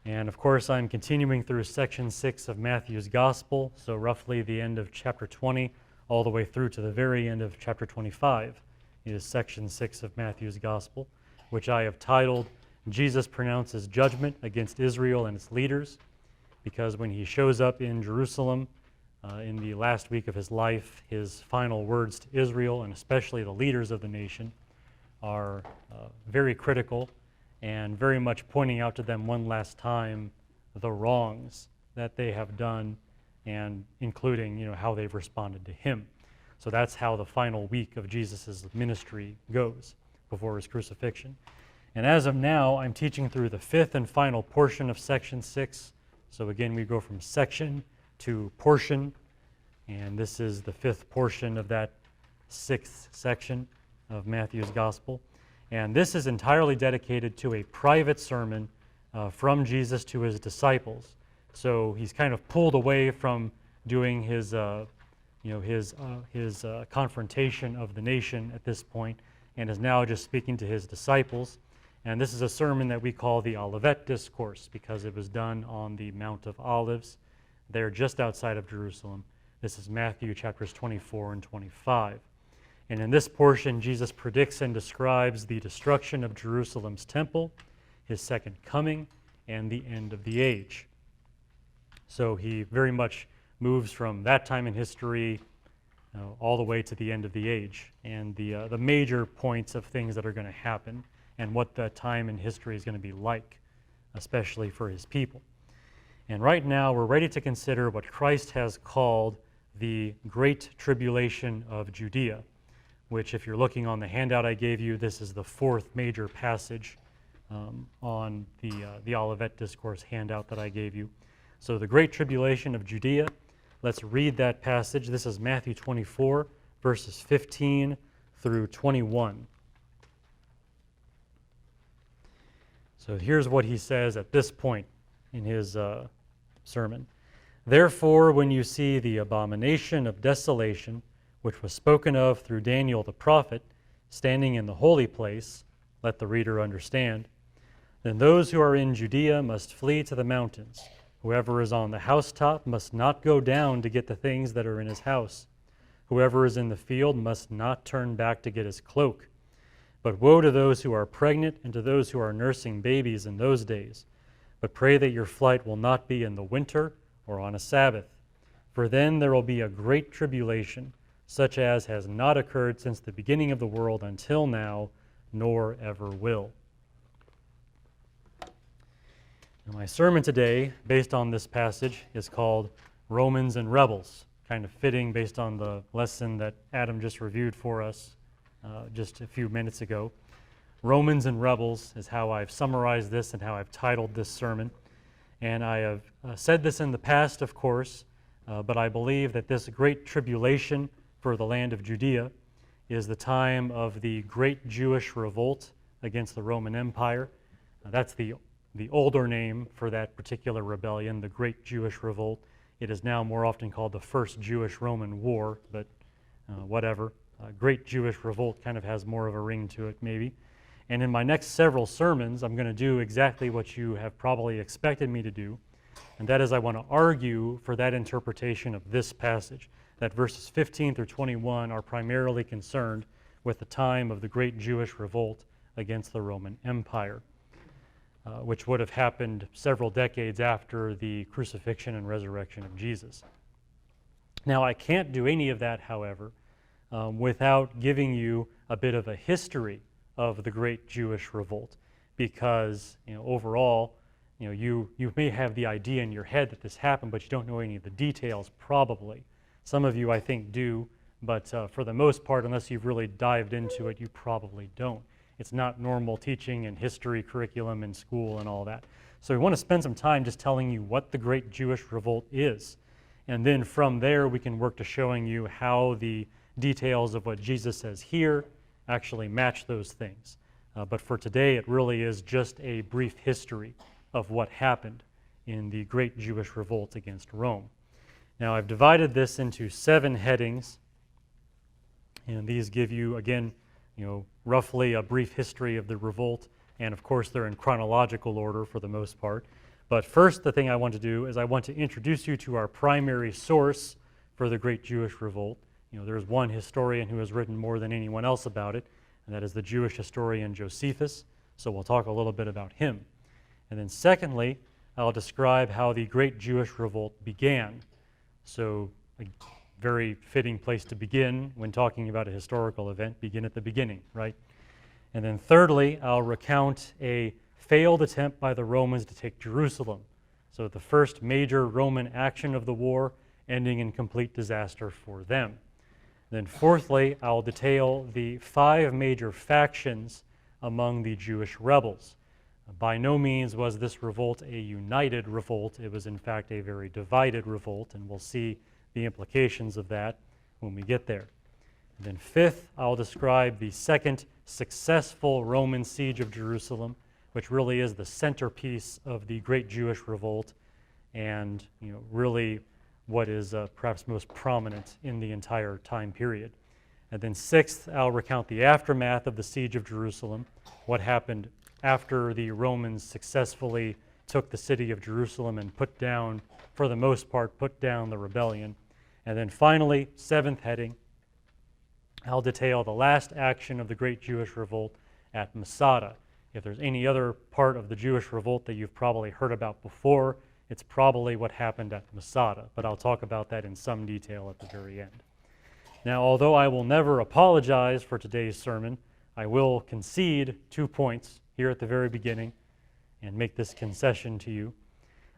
And of course, I'm continuing through section 6 of Matthew's Gospel, so roughly the end of chapter 20 all the way through to the very end of chapter 25 is section 6 of Matthew's Gospel, which I have titled, Jesus Pronounces Judgment Against Israel and Its Leaders, because when he shows up in Jerusalem in the last week of his life, his final words to Israel, and especially the leaders of the nation, are very critical and very much pointing out to them one last time the wrongs that they have done, and including how they've responded to him. So that's how the final week of Jesus' ministry goes before his crucifixion. And as of now, I'm teaching through the fifth and final portion of section 6. So again, we go from section to portion, and this is the fifth portion of that sixth section of Matthew's Gospel. And this is entirely dedicated to a private sermon from Jesus to his disciples. So he's kind of pulled away from doing his confrontation of the nation at this point, and is now just speaking to his disciples. And this is a sermon that we call the Olivet Discourse because it was done on the Mount of Olives there just outside of Jerusalem. This is Matthew chapters 24 and 25. And in this portion, Jesus predicts and describes the destruction of Jerusalem's temple, his second coming, and the end of the age. So he very much moves from that time in history all the way to the end of the age, and the major points of things that are going to happen and what that time in history is going to be like, especially for his people. And right now, we're ready to consider what Christ has called the Great Tribulation of Judea, which, if you're looking on the handout I gave you, this is the fourth major passage on the Olivet Discourse handout that I gave you. So the Great Tribulation of Judea, let's read that passage. This is Matthew 24, verses 15 through 21. So here's what he says at this point in his sermon. Therefore, when you see the abomination of desolation, which was spoken of through Daniel the prophet, standing in the holy place, let the reader understand, then those who are in Judea must flee to the mountains. Whoever is on the housetop must not go down to get the things that are in his house. Whoever is in the field must not turn back to get his cloak. But woe to those who are pregnant and to those who are nursing babies in those days. But pray that your flight will not be in the winter or on a Sabbath. For then there will be a great tribulation, such as has not occurred since the beginning of the world until now, nor ever will. Now, my sermon today, based on this passage, is called Romans and Rebels, kind of fitting based on the lesson that Adam just reviewed for us just a few minutes ago. Romans and Rebels is how I've summarized this and how I've titled this sermon. And I have said this in the past, of course, but I believe that this great tribulation for the land of Judea is the time of the great Jewish revolt against the Roman Empire. That's the older name for that particular rebellion, the Great Jewish Revolt. It is now more often called the First Jewish-Roman War, but whatever. Great Jewish Revolt kind of has more of a ring to it, maybe. And in my next several sermons, I'm going to do exactly what you have probably expected me to do, and that is I want to argue for that interpretation of this passage, that verses 15 through 21 are primarily concerned with the time of the Great Jewish Revolt against the Roman Empire, which would have happened several decades after the crucifixion and resurrection of Jesus. Now, I can't do any of that, however, without giving you a bit of a history of the Great Jewish Revolt, because overall, you may have the idea in your head that this happened, but you don't know any of the details, probably. Some of you, I think, do, but for the most part, unless you've really dived into it, you probably don't. It's not normal teaching in history curriculum in school and all that. So we want to spend some time just telling you what the Great Jewish Revolt is. And then from there, we can work to showing you how the details of what Jesus says here actually match those things. But for today, it really is just a brief history of what happened in the Great Jewish Revolt against Rome. Now, I've divided this into 7 headings, and these give you, again, roughly a brief history of the revolt, And of course, they're in chronological order for the most part. But first, the thing I want to do is I want to introduce you to our primary source for the Great Jewish Revolt. There's one historian who has written more than anyone else about it, and that is the Jewish historian Josephus. So we'll talk a little bit about him. And then secondly, I'll describe how the Great Jewish Revolt began. So a very fitting place to begin when talking about a historical event, begin at the beginning, right? And then thirdly, I'll recount a failed attempt by the Romans to take Jerusalem. So the first major Roman action of the war, ending in complete disaster for them. Then fourthly, I'll detail the 5 major factions among the Jewish rebels. By no means was this revolt a united revolt. It was in fact a very divided revolt, and we'll see the implications of that when we get there. And then fifth, I'll describe the second successful Roman siege of Jerusalem, which really is the centerpiece of the Great Jewish Revolt, and really what is perhaps most prominent in the entire time period. And then sixth, I'll recount the aftermath of the siege of Jerusalem, what happened after the Romans successfully took the city of Jerusalem and put down, for the most part, put down the rebellion. And then finally, seventh heading, I'll detail the last action of the Great Jewish Revolt at Masada. If there's any other part of the Jewish revolt that you've probably heard about before, it's probably what happened at Masada, but I'll talk about that in some detail at the very end. Now, although I will never apologize for today's sermon, I will concede 2 points here at the very beginning and make this concession to you.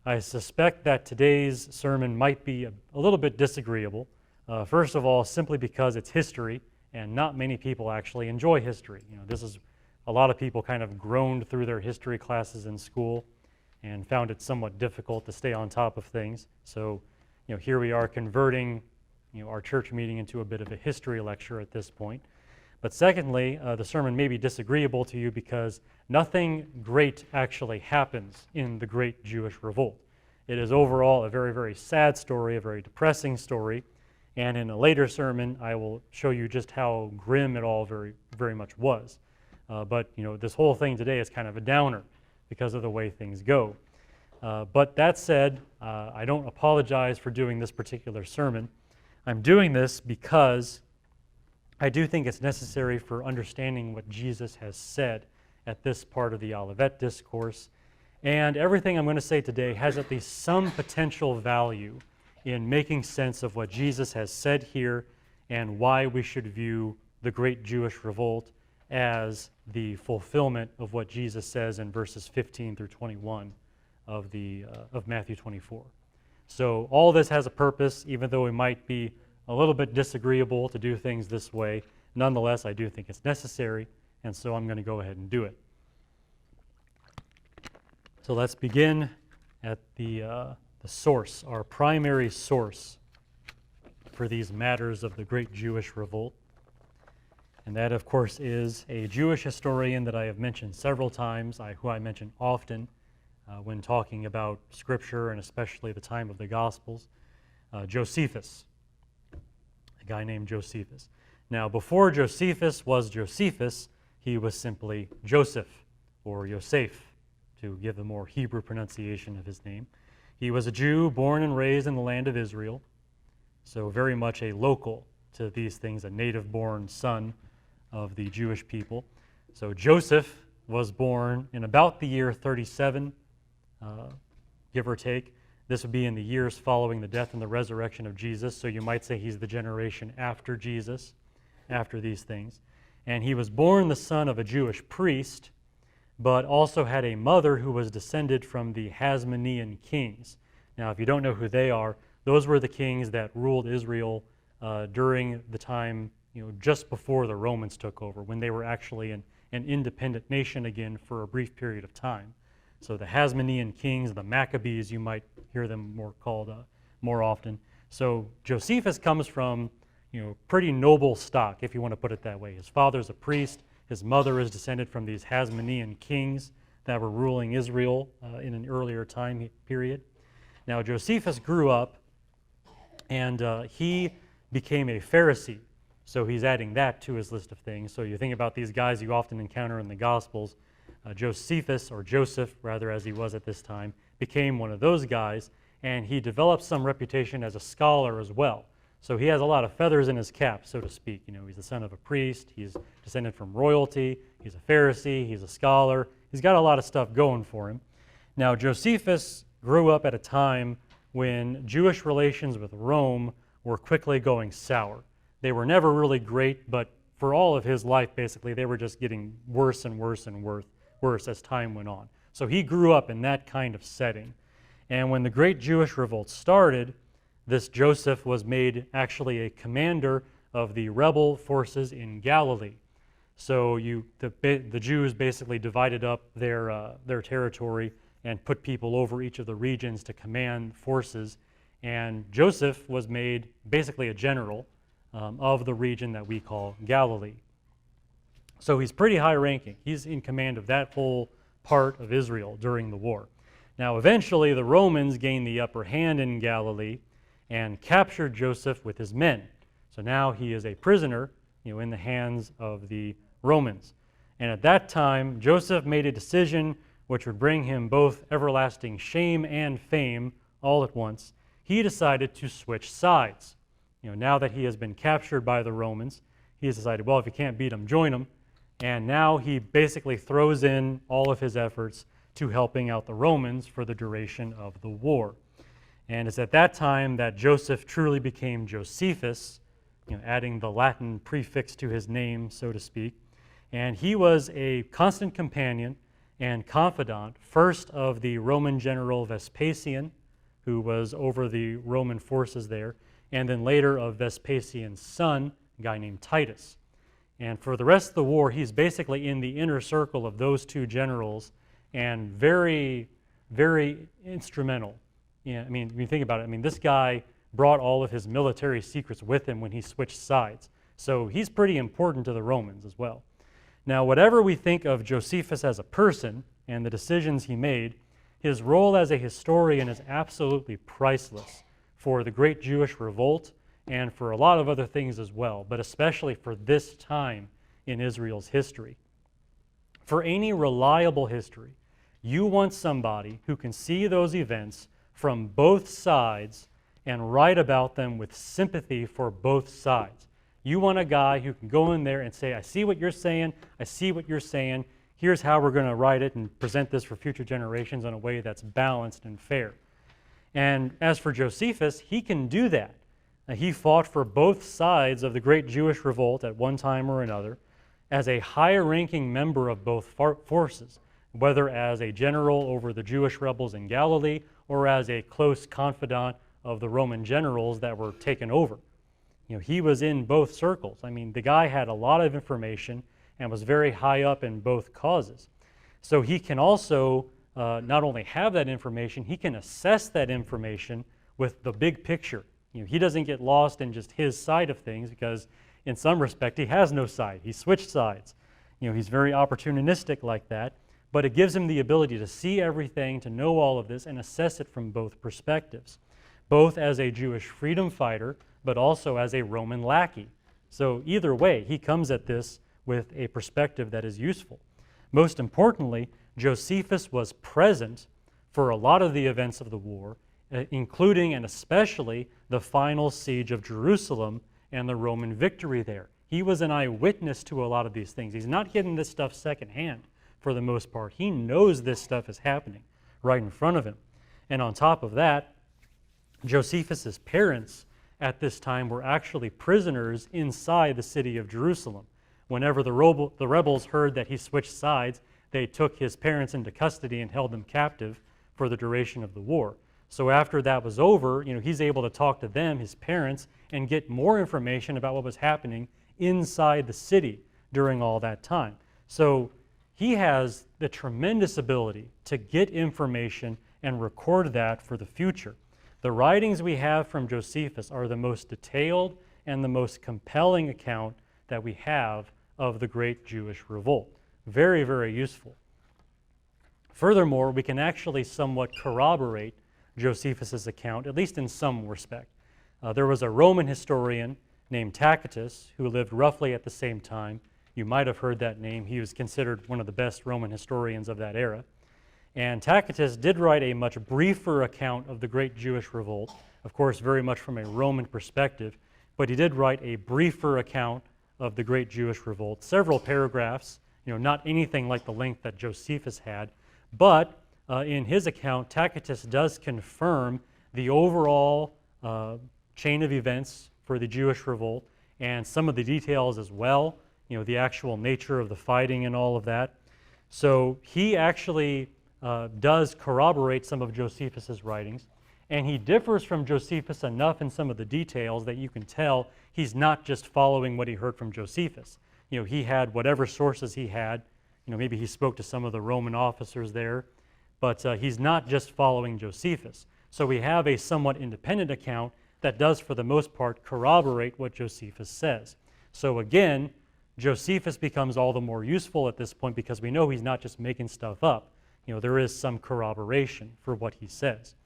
I suspect that today's sermon might be a little bit disagreeable. First of all, simply because it's history, and not many people actually enjoy history. This is a lot of people kind of groaned through their history classes in school and found it somewhat difficult to stay on top of things. So, here we are converting, our church meeting into a bit of a history lecture at this point. But secondly, the sermon may be disagreeable to you because nothing great actually happens in the Great Jewish Revolt. It is overall a very, very sad story, a very depressing story. And in a later sermon, I will show you just how grim it all very, very much was. But this whole thing today is kind of a downer because of the way things go. But that said, I don't apologize for doing this particular sermon. I'm doing this because I do think it's necessary for understanding what Jesus has said at this part of the Olivet Discourse. And everything I'm going to say today has at least some potential value in making sense of what Jesus has said here and why we should view the Great Jewish Revolt as the fulfillment of what Jesus says in verses 15 through 21 of Matthew 24. So all this has a purpose, even though we might be a little bit disagreeable to do things this way. Nonetheless, I do think it's necessary, and so I'm going to go ahead and do it. So let's begin at the source, our primary source for these matters of the Great Jewish Revolt. And that, of course, is a Jewish historian that I have mentioned several times, who I mention often when talking about Scripture and especially the time of the Gospels, Josephus, a guy named Josephus. Now, before Josephus was Josephus, he was simply Joseph, or Yosef, to give a more Hebrew pronunciation of his name. He was a Jew born and raised in the land of Israel, so very much a local to these things, a native-born son of the Jewish people. So Joseph was born in about the year 37, give or take. This would be in the years following the death and the resurrection of Jesus, so you might say he's the generation after Jesus, after these things. And he was born the son of a Jewish priest, but also had a mother who was descended from the Hasmonean kings. Now, if you don't know who they are, those were the kings that ruled Israel during the time, just before the Romans took over, when they were actually an independent nation again for a brief period of time. So the Hasmonean kings, the Maccabees, you might hear them more called more often. So Josephus comes from, pretty noble stock, if you want to put it that way. His father's a priest. His mother is descended from these Hasmonean kings that were ruling Israel in an earlier time period. Now, Josephus grew up, and he became a Pharisee. So he's adding that to his list of things. So you think about these guys you often encounter in the Gospels. Josephus, or Joseph rather, as he was at this time, became one of those guys, and he developed some reputation as a scholar as well. So he has a lot of feathers in his cap, so to speak. You know, he's the son of a priest, he's descended from royalty, he's a Pharisee, he's a scholar. He's got a lot of stuff going for him. Now, Josephus grew up at a time when Jewish relations with Rome were quickly going sour. They were never really great, but for all of his life, basically, they were just getting worse and worse and worse as time went on. So he grew up in that kind of setting. And when the Great Jewish Revolt started, this Joseph was made actually a commander of the rebel forces in Galilee. So the Jews basically divided up their territory and put people over each of the regions to command forces. And Joseph was made basically a general of the region that we call Galilee. So he's pretty high ranking. He's in command of that whole part of Israel during the war. Now eventually the Romans gained the upper hand in Galilee and captured Joseph with his men. So now he is a prisoner, in the hands of the Romans. And at that time, Joseph made a decision which would bring him both everlasting shame and fame all at once. He decided to switch sides. Now that he has been captured by the Romans, he has decided, well, if you can't beat them, join them. And now he basically throws in all of his efforts to helping out the Romans for the duration of the war. And it's at that time that Joseph truly became Josephus, adding the Latin prefix to his name, so to speak. And he was a constant companion and confidant, first of the Roman general Vespasian, who was over the Roman forces there, and then later of Vespasian's son, a guy named Titus. And for the rest of the war, he's basically in the inner circle of those two generals and very, very instrumental. When you think about it, this guy brought all of his military secrets with him when he switched sides. So he's pretty important to the Romans as well. Now, whatever we think of Josephus as a person and the decisions he made, his role as a historian is absolutely priceless for the Great Jewish Revolt and for a lot of other things as well, but especially for this time in Israel's history. For any reliable history, you want somebody who can see those events from both sides and write about them with sympathy for both sides. You want a guy who can go in there and say, I see what you're saying, I see what you're saying, here's how we're going to write it and present this for future generations in a way that's balanced and fair. And as for Josephus, he can do that. He fought for both sides of the Great Jewish Revolt at one time or another as a high-ranking member of both forces, whether as a general over the Jewish rebels in Galilee or as a close confidant of the Roman generals that were taken over. He was in both circles. The guy had a lot of information and was very high up in both causes. So he can also not only have that information, he can assess that information with the big picture. He doesn't get lost in just his side of things because in some respect he has no side. He switched sides. He's very opportunistic like that, but it gives him the ability to see everything, to know all of this, and assess it from both perspectives, both as a Jewish freedom fighter, but also as a Roman lackey. So either way, he comes at this with a perspective that is useful. Most importantly, Josephus was present for a lot of the events of the war, including and especially the final siege of Jerusalem and the Roman victory there. He was an eyewitness to a lot of these things. He's not getting this stuff secondhand for the most part. He knows this stuff is happening right in front of him. And on top of that, Josephus's parents at this time were actually prisoners inside the city of Jerusalem. Whenever the rebels heard that he switched sides, they took his parents into custody and held them captive for the duration of the war. So after that was over, he's able to talk to them, his parents, and get more information about what was happening inside the city during all that time. So he has the tremendous ability to get information and record that for the future. The writings we have from Josephus are the most detailed and the most compelling account that we have of the Great Jewish Revolt. Very, very useful. Furthermore, we can actually somewhat corroborate Josephus's account, at least in some respect. There was a Roman historian named Tacitus who lived roughly at the same time. You might have heard that name. He was considered one of the best Roman historians of that era. And Tacitus did write a much briefer account of the Great Jewish Revolt, of course very much from a Roman perspective, but he did write a briefer account of the Great Jewish Revolt, several paragraphs, not anything like the length that Josephus had, but in his account, Tacitus does confirm the overall chain of events for the Jewish revolt and some of the details as well, the actual nature of the fighting and all of that. So he actually does corroborate some of Josephus's writings, and he differs from Josephus enough in some of the details that you can tell he's not just following what he heard from Josephus. He had whatever sources he had. Maybe he spoke to some of the Roman officers there, but he's not just following Josephus. So we have a somewhat independent account that does, for the most part, corroborate what Josephus says. So again, Josephus becomes all the more useful at this point because we know he's not just making stuff up. There is some corroboration for what he says.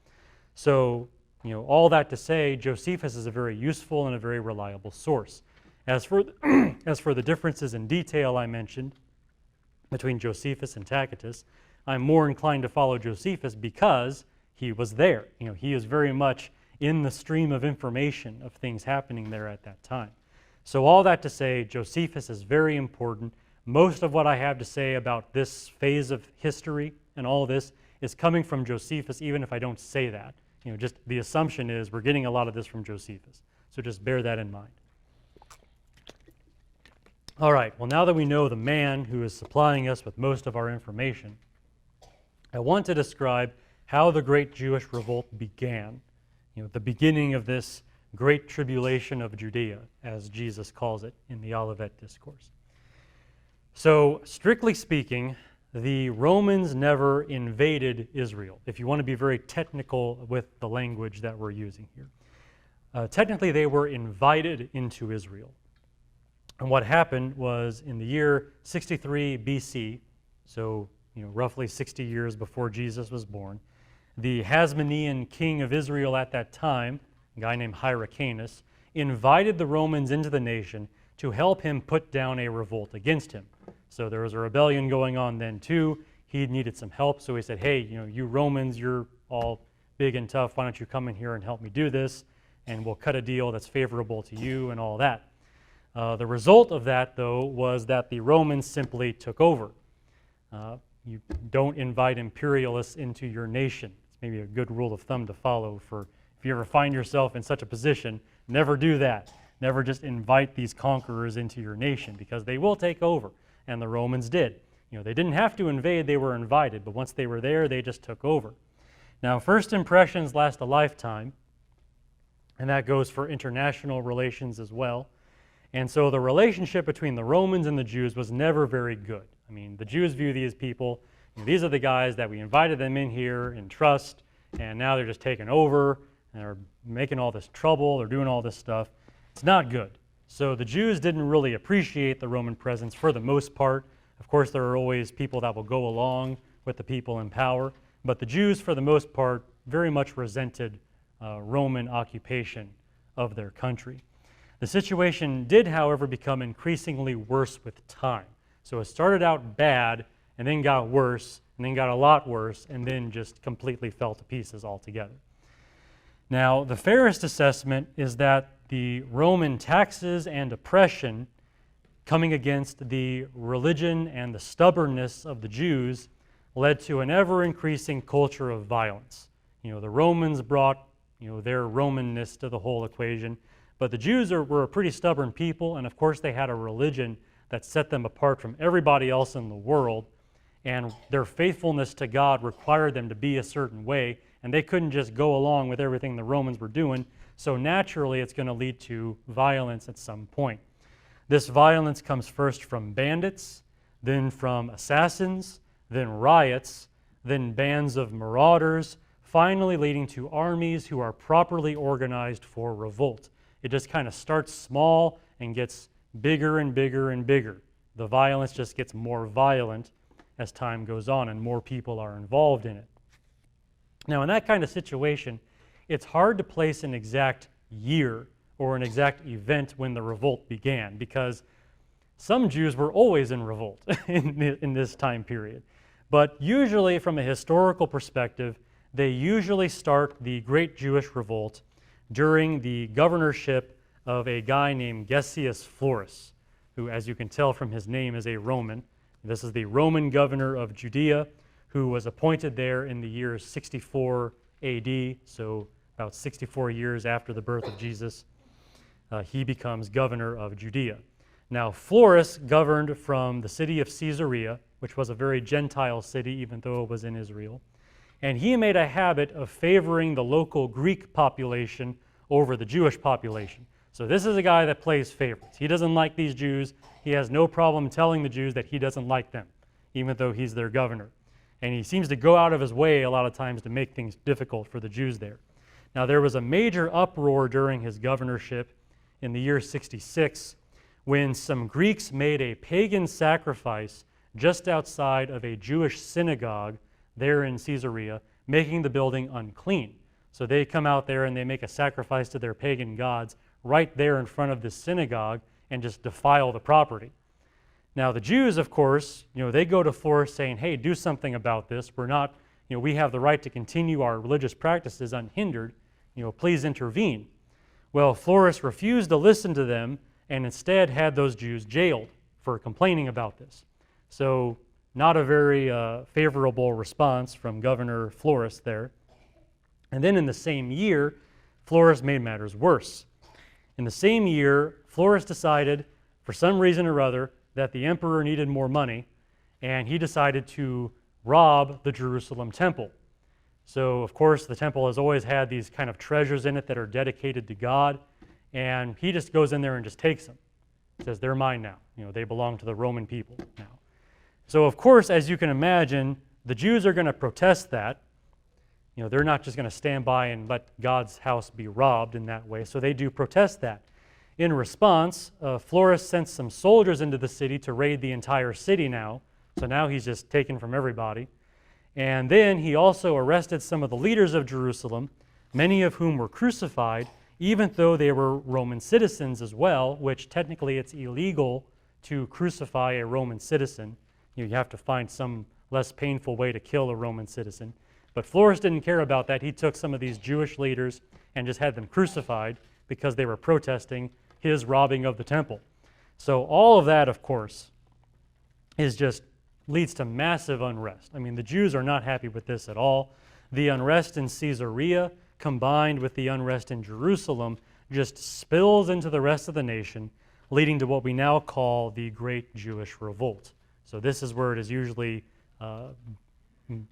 So, all that to say, Josephus is a very useful and a very reliable source. As for the differences in detail I mentioned between Josephus and Tacitus, I'm more inclined to follow Josephus because he was there. He is very much in the stream of information of things happening there at that time. So all that to say, Josephus is very important. Most of what I have to say about this phase of history and all of this is coming from Josephus, even if I don't say that. Just the assumption is we're getting a lot of this from Josephus. So just bear that in mind. All right, well, now that we know the man who is supplying us with most of our information, I want to describe how the Great Jewish Revolt began. The beginning of this Great Tribulation of Judea, as Jesus calls it in the Olivet Discourse. So, strictly speaking, the Romans never invaded Israel, if you want to be very technical with the language that we're using here. Technically, they were invited into Israel. And what happened was in the year 63 BC, so roughly 60 years before Jesus was born, the Hasmonean king of Israel at that time, a guy named Hyrcanus, invited the Romans into the nation to help him put down a revolt against him. So there was a rebellion going on then too. He needed some help, so he said, hey, you Romans, you're all big and tough. Why don't you come in here and help me do this, and we'll cut a deal that's favorable to you and all that. The result of that, though, was that the Romans simply took over. You don't invite imperialists into your nation. It's maybe a good rule of thumb to follow for if you ever find yourself in such a position. Never do that. Never just invite these conquerors into your nation because they will take over, and the Romans did. They didn't have to invade, they were invited, but once they were there, they just took over. Now, first impressions last a lifetime, and that goes for international relations as well. And so the relationship between the Romans and the Jews was never very good. I mean, the Jews view these people, these are the guys that we invited them in here in trust, and now they're just taking over, and they're making all this trouble, they're doing all this stuff. It's not good. So the Jews didn't really appreciate the Roman presence for the most part. Of course, there are always people that will go along with the people in power, but the Jews, for the most part, very much resented Roman occupation of their country. The situation did, however, become increasingly worse with time. So it started out bad, and then got worse, and then got a lot worse, and then just completely fell to pieces altogether. Now, the fairest assessment is that the Roman taxes and oppression coming against the religion and the stubbornness of the Jews led to an ever-increasing culture of violence. The Romans brought, their Romanness to the whole equation, but the Jews were a pretty stubborn people, and of course they had a religion that set them apart from everybody else in the world, and their faithfulness to God required them to be a certain way, and they couldn't just go along with everything the Romans were doing, so naturally it's going to lead to violence at some point. This violence comes first from bandits, then from assassins, then riots, then bands of marauders, finally leading to armies who are properly organized for revolt. It just kind of starts small and gets bigger and bigger and bigger. The violence just gets more violent as time goes on and more people are involved in it. Now, in that kind of situation, it's hard to place an exact year or an exact event when the revolt began because some Jews were always in revolt in this time period. But usually, from a historical perspective, they usually start the Great Jewish Revolt during the governorship of a guy named Gessius Florus, who, as you can tell from his name, is a Roman. This is the Roman governor of Judea, who was appointed there in the year 64 AD, so about 64 years after the birth of Jesus. He becomes governor of Judea. Now, Florus governed from the city of Caesarea, which was a very Gentile city, even though it was in Israel. And he made a habit of favoring the local Greek population over the Jewish population. So this is a guy that plays favorites. He doesn't like these Jews. He has no problem telling the Jews that he doesn't like them, even though he's their governor. And he seems to go out of his way a lot of times to make things difficult for the Jews there. Now, there was a major uproar during his governorship in the year 66 when some Greeks made a pagan sacrifice just outside of a Jewish synagogue there in Caesarea, making the building unclean. So they come out there and they make a sacrifice to their pagan gods right there in front of this synagogue and just defile the property. Now, the Jews, of course, they go to Florus saying, hey, do something about this. We're not, we have the right to continue our religious practices unhindered. Please intervene. Well, Florus refused to listen to them and instead had those Jews jailed for complaining about this. So, not a very favorable response from Governor Florus there. And then in the same year, Florus made matters worse. In the same year, Florus decided, for some reason or other, that the emperor needed more money, and he decided to rob the Jerusalem temple. So, of course, the temple has always had these kind of treasures in it that are dedicated to God, and he just goes in there and just takes them. He says, they're mine now. They belong to the Roman people now. So, of course, as you can imagine, the Jews are going to protest that. They're not just going to stand by and let God's house be robbed in that way, so they do protest that. In response, Florus sent some soldiers into the city to raid the entire city now, so now he's just taken from everybody. And then he also arrested some of the leaders of Jerusalem, many of whom were crucified, even though they were Roman citizens as well, which technically it's illegal to crucify a Roman citizen. You have to find some less painful way to kill a Roman citizen. But Florus didn't care about that. He took some of these Jewish leaders and just had them crucified because they were protesting his robbing of the temple. So all of that, of course, leads to massive unrest. I mean, the Jews are not happy with this at all. The unrest in Caesarea, combined with the unrest in Jerusalem, just spills into the rest of the nation, leading to what we now call the Great Jewish Revolt. So this is where it is usually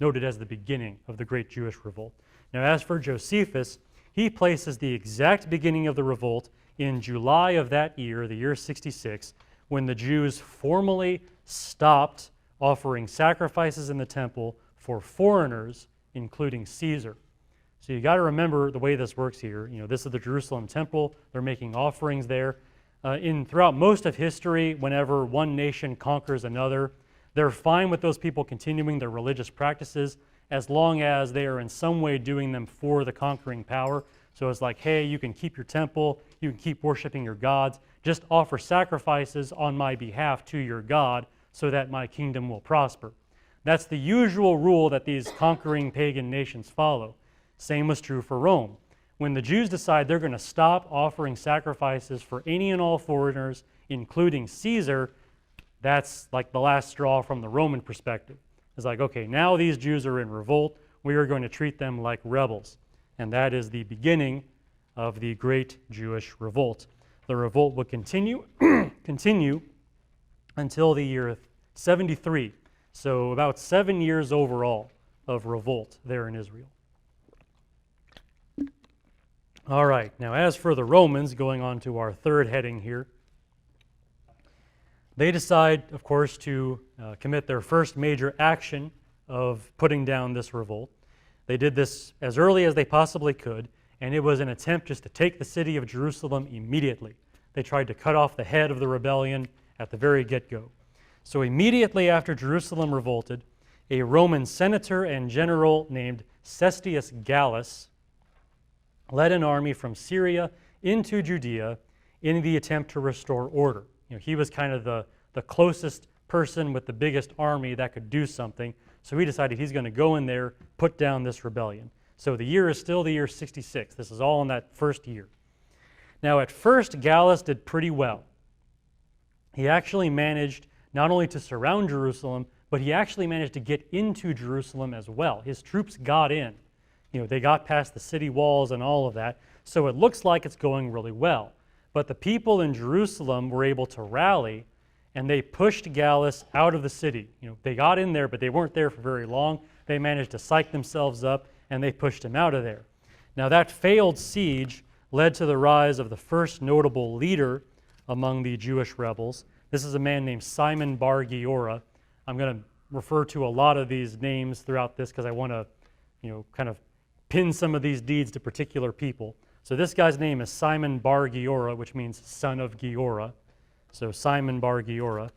noted as the beginning of the Great Jewish Revolt. Now, as for Josephus, he places the exact beginning of the revolt in July of that year, the year 66, when the Jews formally stopped offering sacrifices in the temple for foreigners, including Caesar. So you got to remember the way this works here. This is the Jerusalem temple. They're making offerings there. Throughout most of history, whenever one nation conquers another, they're fine with those people continuing their religious practices as long as they are in some way doing them for the conquering power. So it's like, hey, you can keep your temple, you can keep worshiping your gods, just offer sacrifices on my behalf to your God so that my kingdom will prosper. That's the usual rule that these conquering pagan nations follow. Same was true for Rome. When the Jews decide they're going to stop offering sacrifices for any and all foreigners, including Caesar, that's like the last straw from the Roman perspective. It's like, okay, now these Jews are in revolt. We are going to treat them like rebels. And that is the beginning of the Great Jewish Revolt. The revolt would continue until the year 73. So about 7 years overall of revolt there in Israel. All right, now as for the Romans, going on to our third heading here, they decide, of course, to commit their first major action of putting down this revolt. They did this as early as they possibly could, and it was an attempt just to take the city of Jerusalem immediately. They tried to cut off the head of the rebellion at the very get-go. So immediately after Jerusalem revolted, a Roman senator and general named Cestius Gallus led an army from Syria into Judea in the attempt to restore order. He was kind of the the closest person with the biggest army that could do something. So he decided he's going to go in there, put down this rebellion. So the year is still the year 66. This is all in that first year. Now at first, Gallus did pretty well. He actually managed not only to surround Jerusalem, but he actually managed to get into Jerusalem as well. His troops got in. They got past the city walls and all of that. So it looks like it's going really well. But the people in Jerusalem were able to rally, and they pushed Gallus out of the city. They got in there, but they weren't there for very long. They managed to psych themselves up, and they pushed him out of there. Now that failed siege led to the rise of the first notable leader among the Jewish rebels. This is a man named Simon Bar Giora. I'm going to refer to a lot of these names throughout this because I want to, kind of pin some of these deeds to particular people. So this guy's name is Simon Bar Giora, which means son of Giora. So Simon Bar Giora.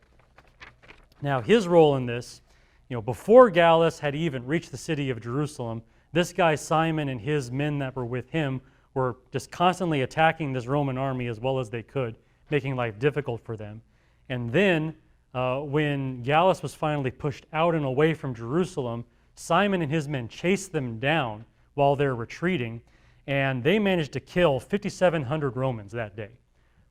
Now his role in this, before Gallus had even reached the city of Jerusalem, this guy Simon and his men that were with him were just constantly attacking this Roman army as well as they could, making life difficult for them. And then when Gallus was finally pushed out and away from Jerusalem, Simon and his men chased them down while they're retreating, and they managed to kill 5,700 Romans that day,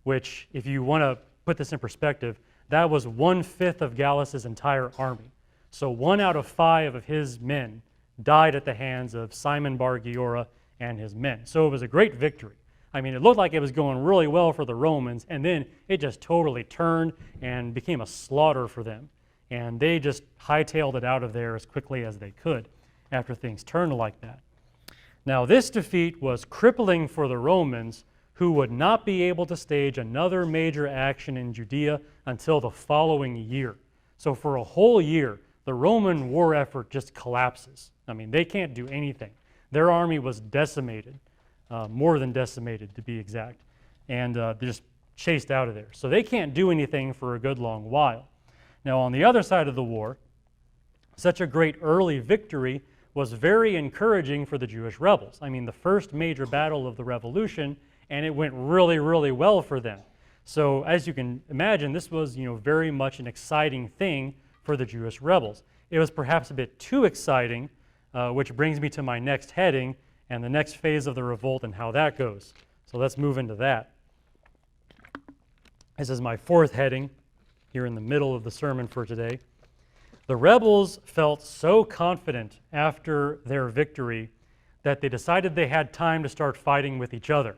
which, if you want to put this in perspective, that was 1/5 of Gallus's entire army. So 1 out of 5 of his men died at the hands of Simon Bar Giora and his men. So it was a great victory. I mean, it looked like it was going really well for the Romans, and then it just totally turned and became a slaughter for them. And they just hightailed it out of there as quickly as they could after things turned like that. Now, this defeat was crippling for the Romans, who would not be able to stage another major action in Judea until the following year. So for a whole year, the Roman war effort just collapses. I mean, they can't do anything. Their army was decimated, more than decimated to be exact, and they're just chased out of there. So they can't do anything for a good long while. Now, on the other side of the war, such a great early victory was very encouraging for the Jewish rebels. I mean, the first major battle of the revolution, and it went really, really well for them. So as you can imagine, this was, very much an exciting thing for the Jewish rebels. It was perhaps a bit too exciting, which brings me to my next heading and the next phase of the revolt and how that goes. So let's move into that. This is my fourth heading here in the middle of the sermon for today. The rebels felt so confident after their victory that they decided they had time to start fighting with each other,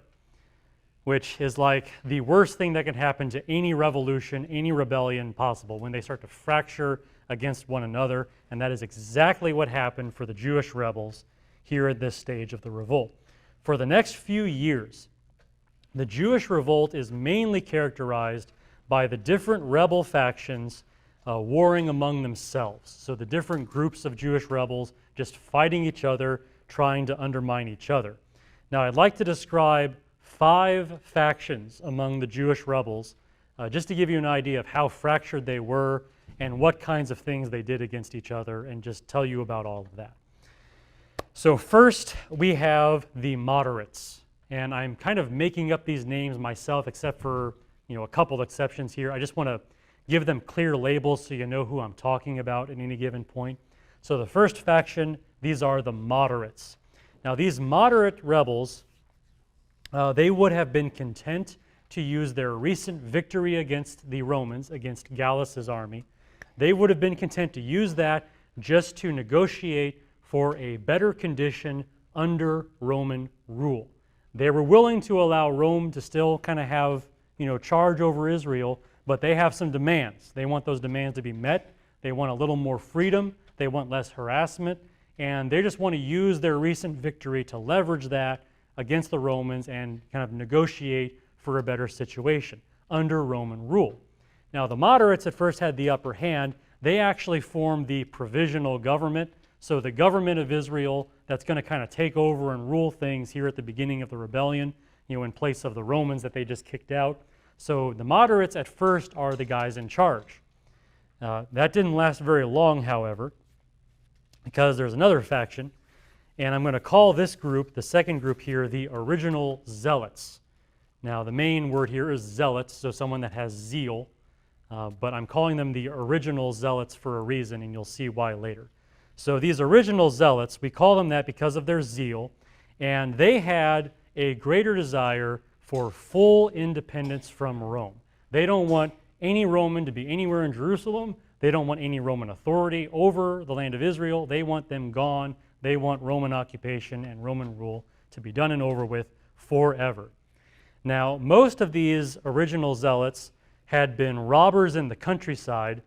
which is like the worst thing that can happen to any revolution, any rebellion possible, when they start to fracture against one another, and that is exactly what happened for the Jewish rebels here at this stage of the revolt. For the next few years, the Jewish revolt is mainly characterized by the different rebel factions warring among themselves. So the different groups of Jewish rebels just fighting each other, trying to undermine each other. Now, I'd like to describe 5 factions among the Jewish rebels, just to give you an idea of how fractured they were and what kinds of things they did against each other, and just tell you about all of that. So first, we have the moderates. And I'm kind of making up these names myself, except for a couple exceptions here. I just want to give them clear labels so you know who I'm talking about at any given point. So the first faction, these are the moderates. Now these moderate rebels, they would have been content to use their recent victory against the Romans, against Gallus's army. They would have been content to use that just to negotiate for a better condition under Roman rule. They were willing to allow Rome to still kind of have, charge over Israel, but they have some demands. They want those demands to be met. They want a little more freedom. They want less harassment. And they just want to use their recent victory to leverage that against the Romans and kind of negotiate for a better situation under Roman rule. Now, the moderates at first had the upper hand. They actually formed the provisional government. So the government of Israel that's going to kind of take over and rule things here at the beginning of the rebellion, in place of the Romans that they just kicked out. So the moderates at first are the guys in charge. That didn't last very long, however, because there's another faction, and I'm going to call this group, the second group here, the original Zealots. Now the main word here is zealots, so someone that has zeal. but I'm calling them the original Zealots for a reason, and you'll see why later. So these original Zealots, we call them that because of their zeal, and they had a greater desire for full independence from Rome. They don't want any Roman to be anywhere in Jerusalem. They don't want any Roman authority over the land of Israel. They want them gone. They want Roman occupation and Roman rule to be done and over with forever. Now, most of these original Zealots had been robbers in the countryside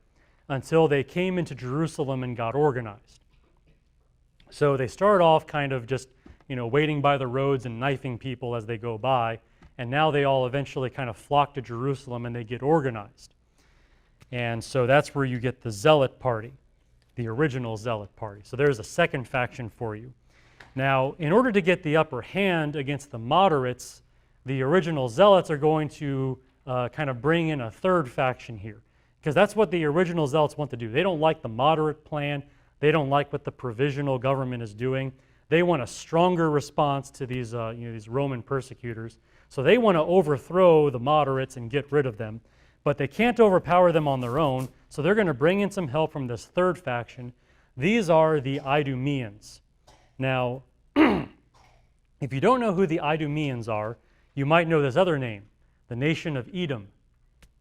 until they came into Jerusalem and got organized. So they start off kind of just, waiting by the roads and knifing people as they go by, and now they all eventually kind of flock to Jerusalem and they get organized. And so that's where you get the Zealot Party, the original Zealot Party. So there's a second faction for you. Now, in order to get the upper hand against the moderates, the original Zealots are going to kind of bring in a third faction here, because that's what the original Zealots want to do. They don't like the moderate plan. They don't like what the provisional government is doing. They want a stronger response to these, these Roman persecutors. So they want to overthrow the moderates and get rid of them, but they can't overpower them on their own, so they're going to bring in some help from this third faction. These are the Idumeans. Now, if you don't know who the Idumeans are, you might know this other name, the nation of Edom,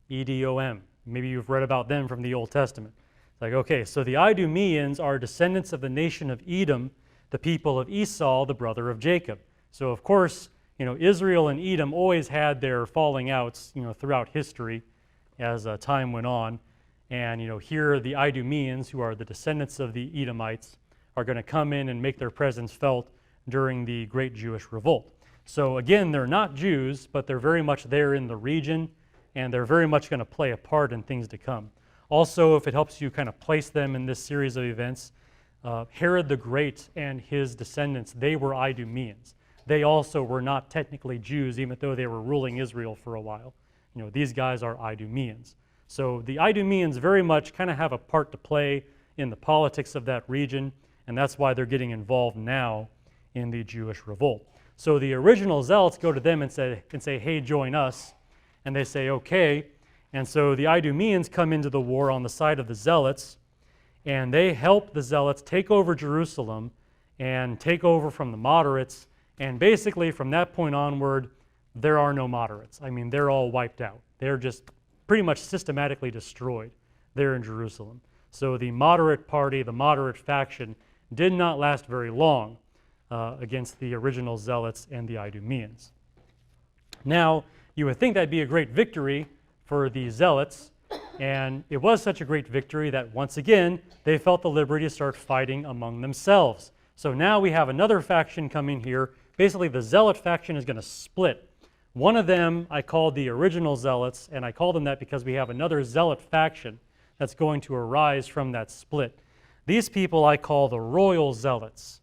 E-D-O-M. Maybe you've read about them from the Old Testament. It's like, okay, so the Idumeans are descendants of the nation of Edom, the people of Esau, the brother of Jacob. So, of course, Israel and Edom always had their falling outs, throughout history as time went on. And, here the Idumeans, who are the descendants of the Edomites, are going to come in and make their presence felt during the Great Jewish Revolt. So, again, they're not Jews, but they're very much there in the region, and they're very much going to play a part in things to come. Also, if it helps you kind of place them in this series of events, Herod the Great and his descendants, they were Idumeans. They also were not technically Jews, even though they were ruling Israel for a while. These guys are Idumeans. So the Idumeans very much kind of have a part to play in the politics of that region, and that's why they're getting involved now in the Jewish revolt. So the original Zealots go to them and say, hey, join us. And they say, okay. And so the Idumeans come into the war on the side of the Zealots, and they help the Zealots take over Jerusalem and take over from the moderates. And basically, from that point onward, there are no moderates. I mean, they're all wiped out. They're just pretty much systematically destroyed there in Jerusalem. So the moderate party, the moderate faction, did not last very long against the original Zealots and the Idumeans. Now, you would think that'd be a great victory for the Zealots, and it was such a great victory that once again, they felt the liberty to start fighting among themselves. So now we have another faction coming here. Basically, the Zealot faction is going to split. One of them I called the original Zealots, and I call them that because we have another Zealot faction that's going to arise from that split. These people I call the royal Zealots.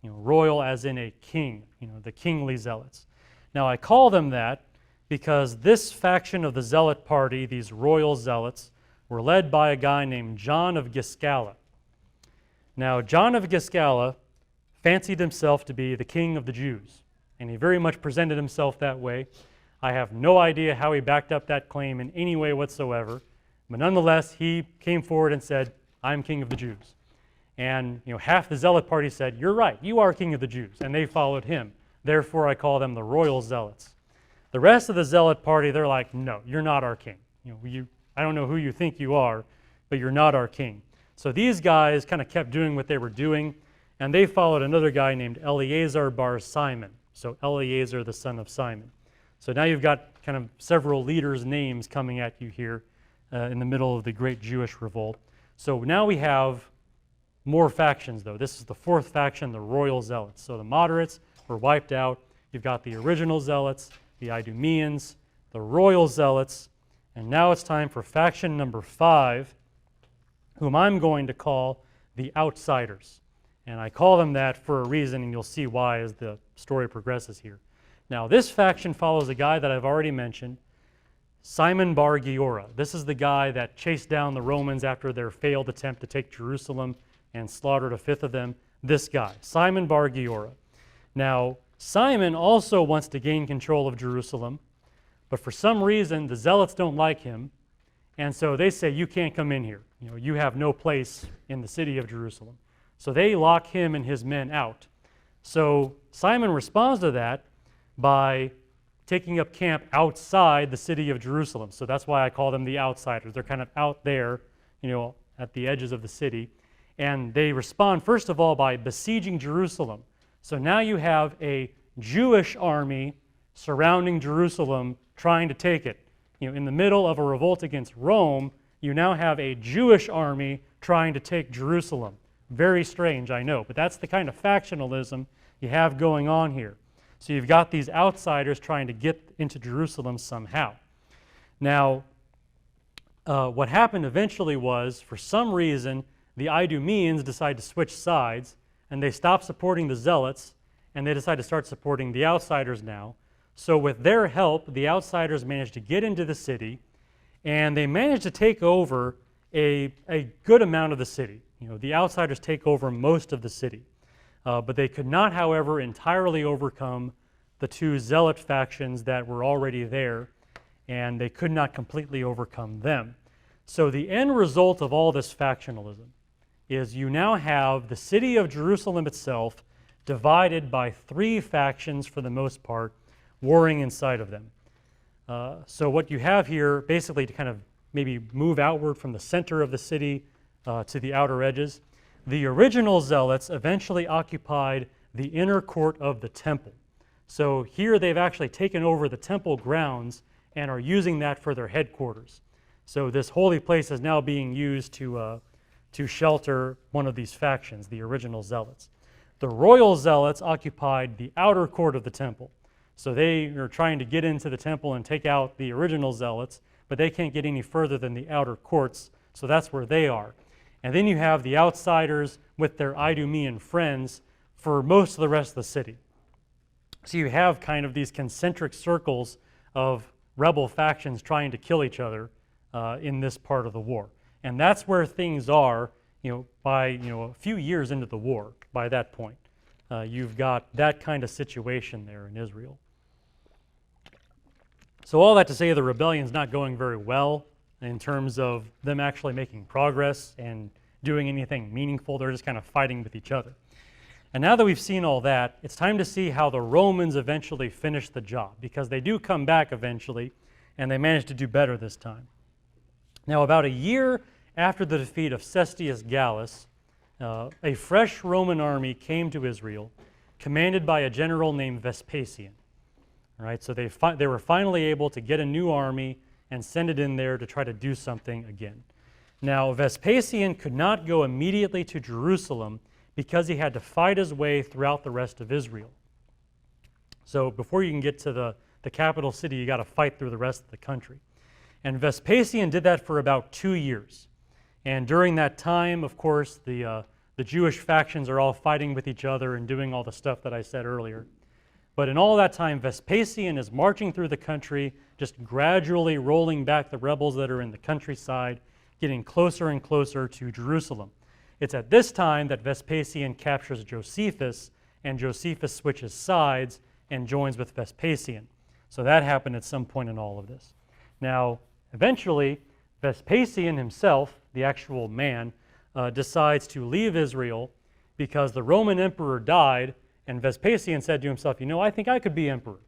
Royal as in a king, the kingly Zealots. Now I call them that because this faction of the Zealot Party, these royal Zealots, were led by a guy named John of Giscala. Now, John of Giscala fancied himself to be the king of the Jews, and he very much presented himself that way. I have no idea how he backed up that claim in any way whatsoever, but nonetheless, he came forward and said, I'm king of the Jews. And half the Zealot Party said, you're right, you are king of the Jews, and they followed him. Therefore, I call them the royal Zealots. The rest of the Zealot Party, they're like, no, you're not our king. I don't know who you think you are, but you're not our king. So these guys kind of kept doing what they were doing, and they followed another guy named Eleazar bar Simon. So Eleazar, the son of Simon. So now you've got kind of several leaders' names coming at you here in the middle of the Great Jewish Revolt. So now we have more factions, though. This is the fourth faction, the royal Zealots. So the moderates were wiped out. You've got the original Zealots, the Idumeans, the royal Zealots, and now it's time for faction number 5, whom I'm going to call the outsiders. And I call them that for a reason, and you'll see why as the story progresses here. Now, this faction follows a guy that I've already mentioned, Simon bar Giora. This is the guy that chased down the Romans after their failed attempt to take Jerusalem and slaughtered a fifth of them. This guy, Simon bar Giora. Now, Simon also wants to gain control of Jerusalem, but for some reason, the Zealots don't like him, And so they say, you can't come in here. You have no place in the city of Jerusalem. So they lock him and his men out. So Simon responds to that by taking up camp outside the city of Jerusalem. So that's why I call them the outsiders. They're kind of out there, at the edges of the city. And they respond, first of all, by besieging Jerusalem. So now you have a Jewish army surrounding Jerusalem trying to take it. In the middle of a revolt against Rome, you now have a Jewish army trying to take Jerusalem. Very strange, I know, but that's the kind of factionalism you have going on here. So you've got these outsiders trying to get into Jerusalem somehow. Now, what happened eventually was, for some reason, the Idumeans decide to switch sides, and they stop supporting the Zealots, and they decide to start supporting the outsiders now. So with their help, the outsiders managed to get into the city, and they managed to take over a good amount of the city. The outsiders take over most of the city. But they could not, however, entirely overcome the two Zealot factions that were already there, and they could not completely overcome them. So the end result of all this factionalism is you now have the city of Jerusalem itself divided by three factions for the most part, warring inside of them. So what you have here, basically to kind of maybe move outward from the center of the city to the outer edges, the original Zealots eventually occupied the inner court of the temple. So here they've actually taken over the temple grounds and are using that for their headquarters. So this holy place is now being used to shelter one of these factions, the original Zealots. The royal Zealots occupied the outer court of the temple. So they are trying to get into the temple and take out the original Zealots, but they can't get any further than the outer courts, so that's where they are. And then you have the outsiders with their Idumean friends for most of the rest of the city. So you have kind of these concentric circles of rebel factions trying to kill each other in this part of the war. And that's where things are, by a few years into the war. By that point, you've got that kind of situation there in Israel. So all that to say, the rebellion's not going very well in terms of them actually making progress and doing anything meaningful. They're just kind of fighting with each other. And now that we've seen all that, it's time to see how the Romans eventually finish the job, because they do come back eventually, and they manage to do better this time. Now, about a year after the defeat of Cestius Gallus, a fresh Roman army came to Israel, commanded by a general named Vespasian. All right, so they were finally able to get a new army and send it in there to try to do something again. Now, Vespasian could not go immediately to Jerusalem because he had to fight his way throughout the rest of Israel. So before you can get to the capital city, you got to fight through the rest of the country. And Vespasian did that for about 2 years. And during that time, of course, the Jewish factions are all fighting with each other and doing all the stuff that I said earlier. But in all that time, Vespasian is marching through the country, just gradually rolling back the rebels that are in the countryside, getting closer and closer to Jerusalem. It's at this time that Vespasian captures Josephus, and Josephus switches sides and joins with Vespasian. So that happened at some point in all of this. Now, eventually, Vespasian himself, the actual man, decides to leave Israel because the Roman emperor died, and Vespasian said to himself, I think I could be emperor.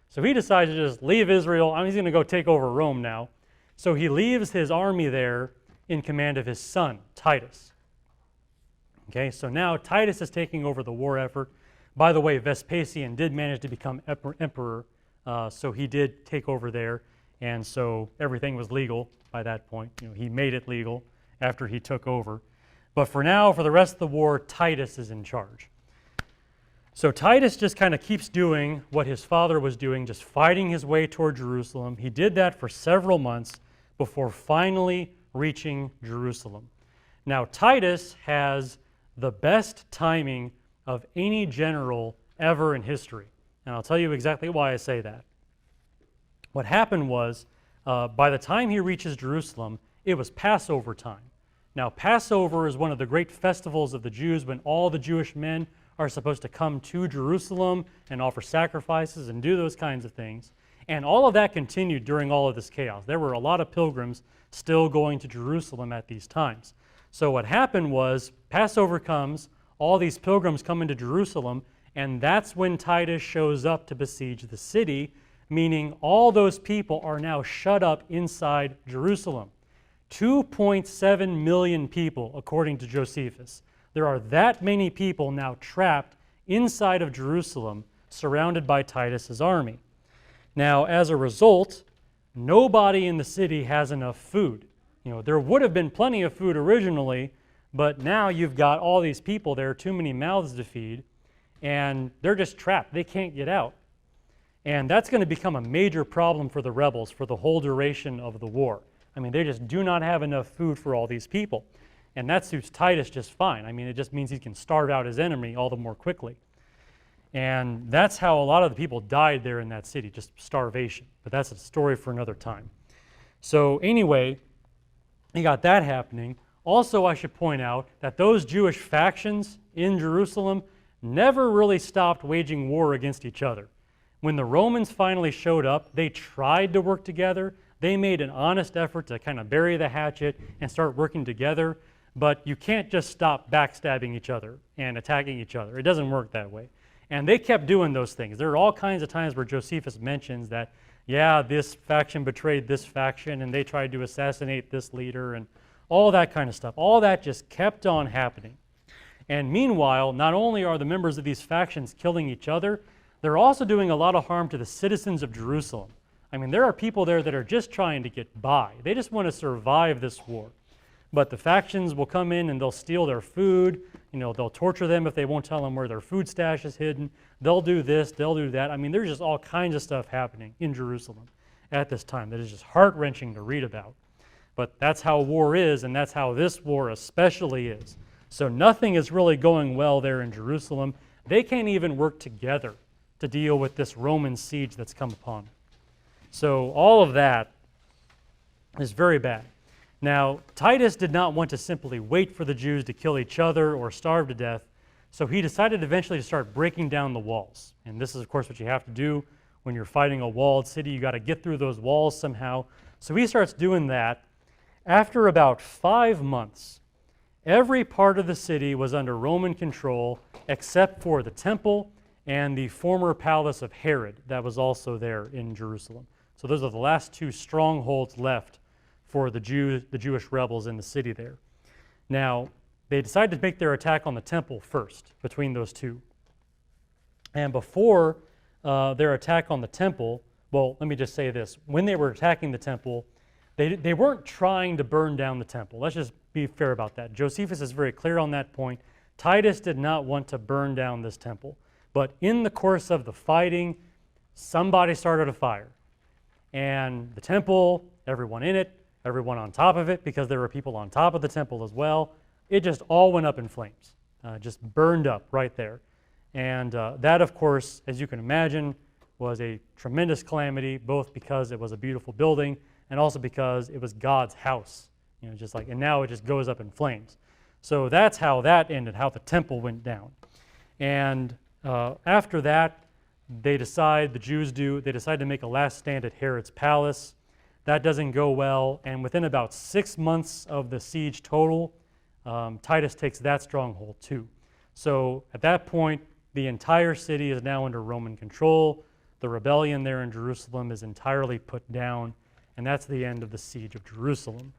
So he decides to just leave Israel. He's going to go take over Rome now. So he leaves his army there in command of his son, Titus. Okay, so now Titus is taking over the war effort. By the way, Vespasian did manage to become emperor, so he did take over there, and so everything was legal by that point. He made it legal after he took over. But for now, for the rest of the war, Titus is in charge. So Titus just kind of keeps doing what his father was doing, just fighting his way toward Jerusalem. He did that for several months before finally reaching Jerusalem. Now, Titus has the best timing of any general ever in history. And I'll tell you exactly why I say that. What happened was, by the time he reaches Jerusalem, it was Passover time. Now, Passover is one of the great festivals of the Jews when all the Jewish men are supposed to come to Jerusalem and offer sacrifices and do those kinds of things. And all of that continued during all of this chaos. There were a lot of pilgrims still going to Jerusalem at these times. So what happened was Passover comes, all these pilgrims come into Jerusalem, and that's when Titus shows up to besiege the city, meaning all those people are now shut up inside Jerusalem. 2.7 million people, according to Josephus. There are that many people now trapped inside of Jerusalem, surrounded by Titus's army. Now, as a result, nobody in the city has enough food. There would have been plenty of food originally, but now you've got all these people there, too many mouths to feed, and they're just trapped. They can't get out. And that's going to become a major problem for the rebels for the whole duration of the war. I mean, they just do not have enough food for all these people. And that suits Titus just fine. I mean, it just means he can starve out his enemy all the more quickly. And that's how a lot of the people died there in that city, just starvation. But that's a story for another time. So anyway, you got that happening. Also, I should point out that those Jewish factions in Jerusalem never really stopped waging war against each other. When the Romans finally showed up, they tried to work together. They made an honest effort to kind of bury the hatchet and start working together. But you can't just stop backstabbing each other and attacking each other. It doesn't work that way. And they kept doing those things. There are all kinds of times where Josephus mentions that, yeah, this faction betrayed this faction and they tried to assassinate this leader and all that kind of stuff. All that just kept on happening. And meanwhile, not only are the members of these factions killing each other, they're also doing a lot of harm to the citizens of Jerusalem. I mean, there are people there that are just trying to get by. They just want to survive this war. But the factions will come in and they'll steal their food. They'll torture them if they won't tell them where their food stash is hidden. They'll do this, they'll do that. I mean, there's just all kinds of stuff happening in Jerusalem at this time that is just heart-wrenching to read about. But that's how war is, and that's how this war especially is. So nothing is really going well there in Jerusalem. They can't even work together to deal with this Roman siege that's come upon them. So all of that is very bad. Now, Titus did not want to simply wait for the Jews to kill each other or starve to death, so he decided eventually to start breaking down the walls. And this is, of course, what you have to do when you're fighting a walled city. You got to get through those walls somehow. So he starts doing that. After about 5 months, every part of the city was under Roman control except for the temple and the former palace of Herod that was also there in Jerusalem. So those are the last two strongholds left for the Jewish rebels in the city there. Now, they decided to make their attack on the temple first, between those two. And before their attack on the temple, well, let me just say this. When they were attacking the temple, they weren't trying to burn down the temple. Let's just be fair about that. Josephus is very clear on that point. Titus did not want to burn down this temple. But in the course of the fighting, somebody started a fire. And the temple, everyone in it, everyone on top of it, because there were people on top of the temple as well, it just all went up in flames, just burned up right there. And that, of course, as you can imagine, was a tremendous calamity, both because it was a beautiful building and also because it was God's house. And now it just goes up in flames. So that's how that ended, how the temple went down. And after that, they decide to make a last stand at Herod's palace. That doesn't go well, and within about 6 months of the siege total, Titus takes that stronghold too. So at that point, the entire city is now under Roman control. The rebellion there in Jerusalem is entirely put down, and that's the end of the siege of Jerusalem.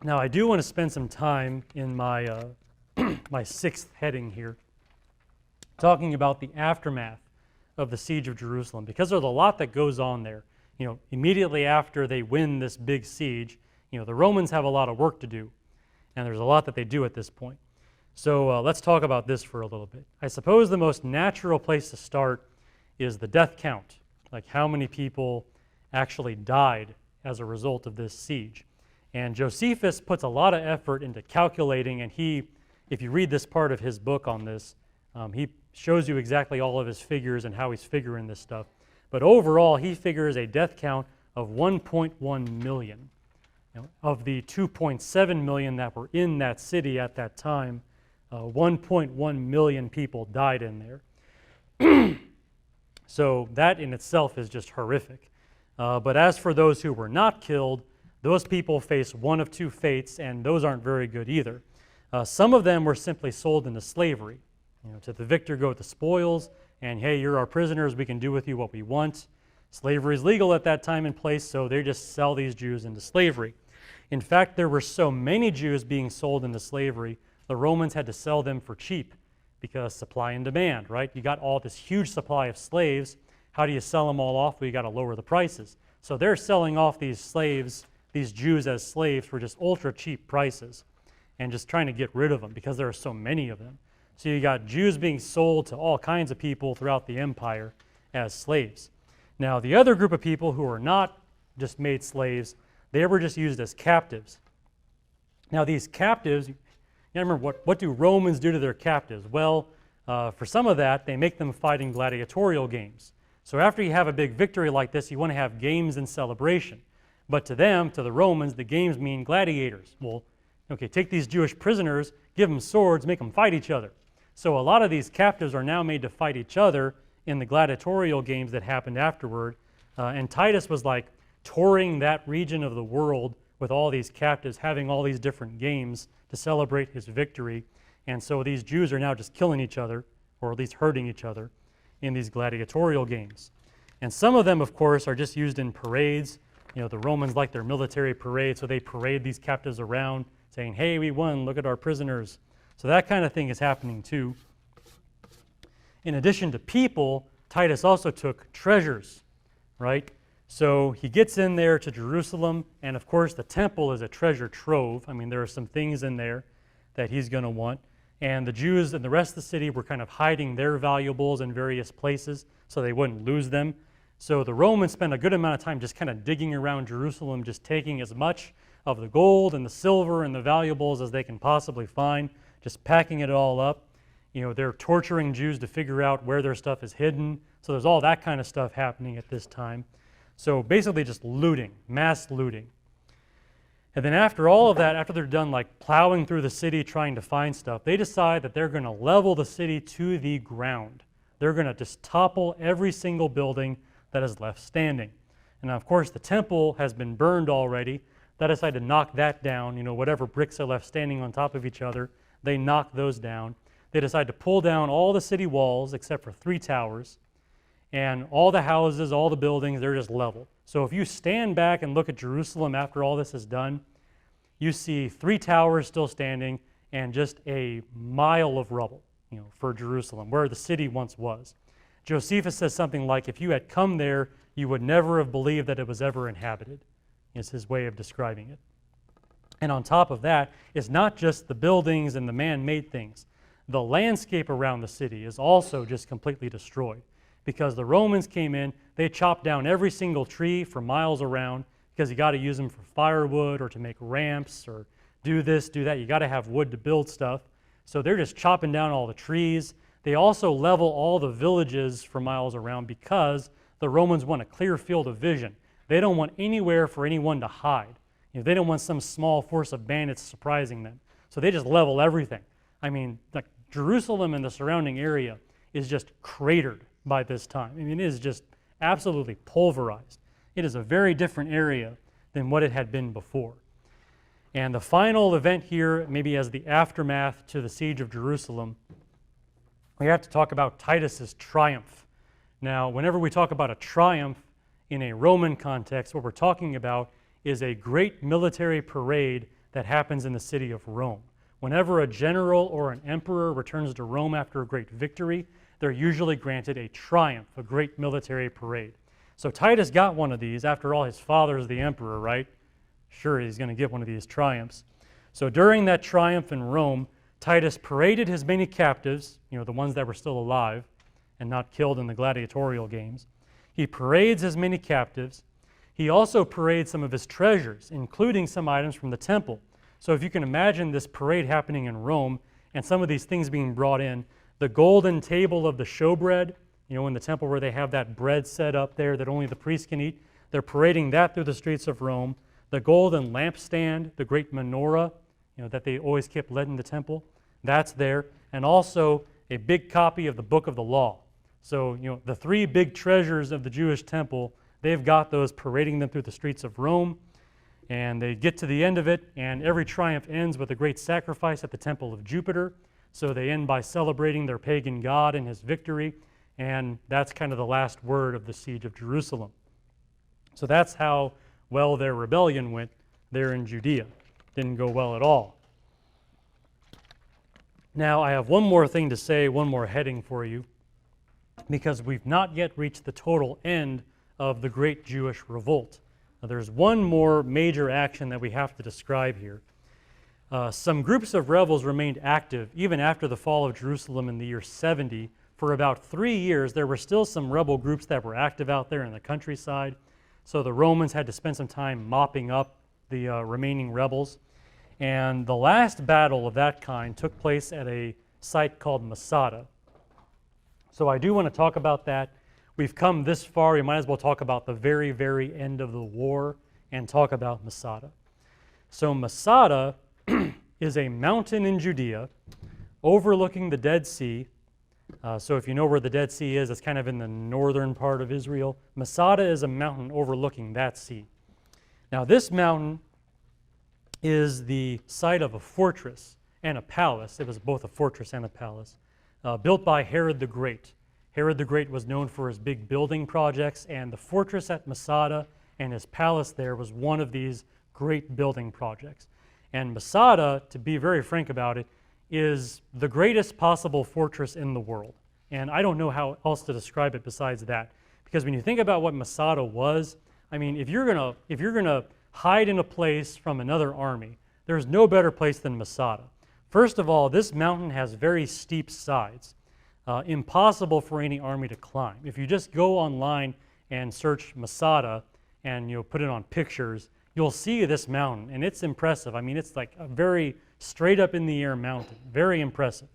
Now, I do want to spend some time in my, my sixth heading here, talking about the aftermath of the siege of Jerusalem, because there's a lot that goes on there. Immediately after they win this big siege, the Romans have a lot of work to do, and there's a lot that they do at this point. So let's talk about this for a little bit. I suppose the most natural place to start is the death count, like how many people actually died as a result of this siege. And Josephus puts a lot of effort into calculating, and if you read this part of his book on this, he shows you exactly all of his figures and how he's figuring this stuff. But overall, he figures a death count of 1.1 million. Of the 2.7 million that were in that city at that time, 1.1 million people died in there. So that in itself is just horrific. But as for those who were not killed, those people face one of two fates, and those aren't very good either. Some of them were simply sold into slavery. To the victor go the spoils, and hey, you're our prisoners, we can do with you what we want. Slavery is legal at that time and place, so they just sell these Jews into slavery. In fact, there were so many Jews being sold into slavery, the Romans had to sell them for cheap because supply and demand, right? You got all this huge supply of slaves. How do you sell them all off? Well, you got to lower the prices. So they're selling off these slaves, these Jews as slaves for just ultra cheap prices and just trying to get rid of them because there are so many of them. So you got Jews being sold to all kinds of people throughout the empire as slaves. Now, the other group of people who were not just made slaves, they were just used as captives. Now, these captives, you remember, what do Romans do to their captives? Well, for some of that, they make them fight in gladiatorial games. So after you have a big victory like this, you want to have games and celebration. But to them, to the Romans, the games mean gladiators. Well, okay, take these Jewish prisoners, give them swords, make them fight each other. So a lot of these captives are now made to fight each other in the gladiatorial games that happened afterward. And Titus was like touring that region of the world with all these captives, having all these different games to celebrate his victory. And so these Jews are now just killing each other, or at least hurting each other, in these gladiatorial games. And some of them, of course, are just used in parades. The Romans like their military parade, so they parade these captives around, saying, hey, we won, look at our prisoners. So that kind of thing is happening too. In addition to people, Titus also took treasures, right? So he gets in there to Jerusalem, and of course the temple is a treasure trove. I mean, there are some things in there that he's going to want. And the Jews and the rest of the city were kind of hiding their valuables in various places so they wouldn't lose them. So the Romans spent a good amount of time just kind of digging around Jerusalem, just taking as much of the gold and the silver and the valuables as they can possibly find, just packing it all up. They're torturing Jews to figure out where their stuff is hidden. So there's all that kind of stuff happening at this time. So basically just looting, mass looting. And then after all of that, after they're done like plowing through the city trying to find stuff, they decide that they're going to level the city to the ground. They're going to just topple every single building that is left standing. And of course the temple has been burned already. They decide to knock that down. Whatever bricks are left standing on top of each other, they knock those down. They decide to pull down all the city walls except for 3 towers. And all the houses, all the buildings, they're just level. So if you stand back and look at Jerusalem after all this is done, you see 3 towers still standing and just a mile of rubble, for Jerusalem, where the city once was. Josephus says something like, if you had come there, you would never have believed that it was ever inhabited, is his way of describing it. And on top of that, it's not just the buildings and the man-made things. The landscape around the city is also just completely destroyed because the Romans came in, they chopped down every single tree for miles around because you got to use them for firewood or to make ramps or do this, do that. You got to have wood to build stuff. So they're just chopping down all the trees. They also level all the villages for miles around because the Romans want a clear field of vision. They don't want anywhere for anyone to hide. They don't want some small force of bandits surprising them. So they just level everything. I mean, like Jerusalem and the surrounding area is just cratered by this time. I mean, it is just absolutely pulverized. It is a very different area than what it had been before. And the final event here, maybe as the aftermath to the siege of Jerusalem, we have to talk about Titus's triumph. Now, whenever we talk about a triumph in a Roman context, what we're talking about is a great military parade that happens in the city of Rome. Whenever a general or an emperor returns to Rome after a great victory, they're usually granted a triumph, a great military parade. So Titus got one of these. After all, his father is the emperor, right? Sure, he's going to get one of these triumphs. So during that triumph in Rome, Titus paraded his many captives, the ones that were still alive and not killed in the gladiatorial games. He parades his many captives. He also parades some of his treasures, including some items from the temple. So if you can imagine this parade happening in Rome and some of these things being brought in, the golden table of the showbread, in the temple where they have that bread set up there that only the priests can eat, they're parading that through the streets of Rome. The golden lampstand, the great menorah, that they always kept lit in the temple, that's there. And also a big copy of the book of the law. So, the three big treasures of the Jewish temple, they've got those, parading them through the streets of Rome. And they get to the end of it, and every triumph ends with a great sacrifice at the temple of Jupiter. So they end by celebrating their pagan god and his victory, and that's kind of the last word of the siege of Jerusalem. So that's how well their rebellion went there in Judea. Didn't go well at all. Now, I have one more thing to say, one more heading for you, because we've not yet reached the total end of the Great Jewish Revolt. Now, there's one more major action that we have to describe here. Some groups of rebels remained active even after the fall of Jerusalem in the year 70. For about 3 years, there were still some rebel groups that were active out there in the countryside. So the Romans had to spend some time mopping up the remaining rebels. And the last battle of that kind took place at a site called Masada. So I do want to talk about that. We've come this far, we might as well talk about the very, very end of the war and talk about Masada. So Masada is a mountain in Judea overlooking the Dead Sea. So if you know where the Dead Sea is, it's kind of in the northern part of Israel. Masada is a mountain overlooking that sea. Now this mountain is the site of a fortress and a palace. It was both a fortress and a palace, built by Herod the Great. Herod the Great was known for his big building projects, and the fortress at Masada and his palace there was one of these great building projects. And Masada, to be very frank about it, is the greatest possible fortress in the world. And I don't know how else to describe it besides that. Because when you think about what Masada was, I mean, if you're gonna hide in a place from another army, there's no better place than Masada. First of all, this mountain has very steep sides. Impossible for any army to climb. If you just go online and search Masada and put it on pictures, you'll see this mountain, and it's impressive. I mean, it's like a very straight up in the air mountain, very impressive.